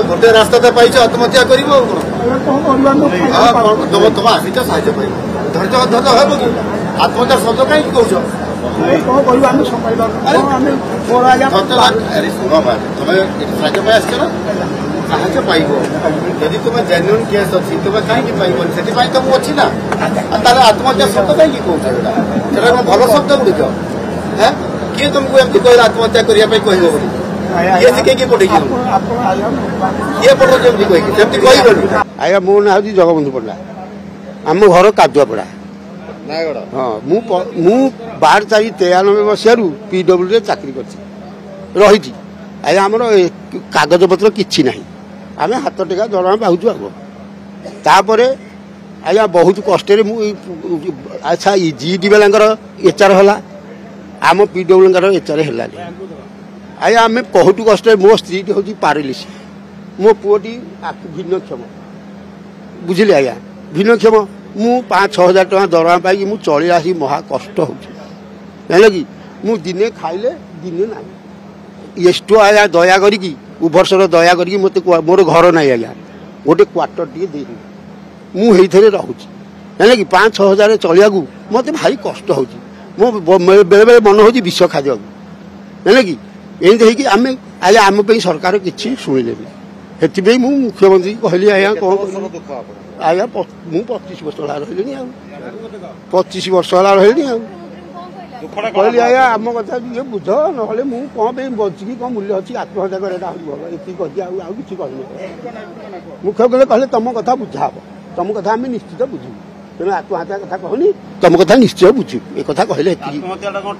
गोटे रास्ता तो पाई आत्महत्या कर तुम आसी साहय पाइब धैर्य अध्यक्ष हम कि आत्महत्या शब्द कहीं कौच शुण तुम साहय आस साहय पाइब जदि तुम जेन्युइन केस अच्छी तुम कहीं पाइबन से तो मुझे अच्छी ना आत्महत्या शब्द कहीं कौच भल शब्द गुड़िक हाँ किए तुमको एमती कह आत्महत्या करने कह किए शिखे पठे किए पठाऊँ आज्ञा मो ना हूँ जगबंधु पंडा आम घर कादुआपड़ा हाँ मु 12/4/93 मसीह PW चाकरी कर रही आज्ञा आमर कागज पत्र किसी ना आम हाथ टेका दरमा पाऊँ आग तापर आज्ञा बहुत कष्ट अच्छा GD वाला HR है आम PW HR है आज्ञा आम बहुत कष्ट मो स्त्री हूँ पारालिस मो पुओटी भिन्नक्षम बुझिले आज्ञा भिन्नक्षम मु 5-6 हजार टका दरमा पाई मु चली आसी महा कष्ट हो कि मु दिने खाइले दिने ना एष्टो आज्ञा दया करी उभरसर दया करी मत मोर घर ना आज्ञा गोटे क्वार्टर टे दे मुझे रोचे कि 5-6 हजार चलिया मत भारी कष्ट हो बेले बेले मन हो विष खा कि एमती आम आज्ञा आम सरकार किसी शुणिले से मुख्यमंत्री कहली आज्ञा कौन आज्ञा मु 25 वर्ष रही 25 वर्ष रही कहली आज्ञा आम कथा ये बुझ ना कौन बचिकी कौन मूल्य अच्छी आत्महत्या कर भल ये किसी कहनी मुख्यमंत्री कहले तुम कथा बुझा तुम कथा आम निश्चित बुझू तेना आत्महत्या कथा कहनी तुम कथा निश्चय बुझू एक कथा कहले।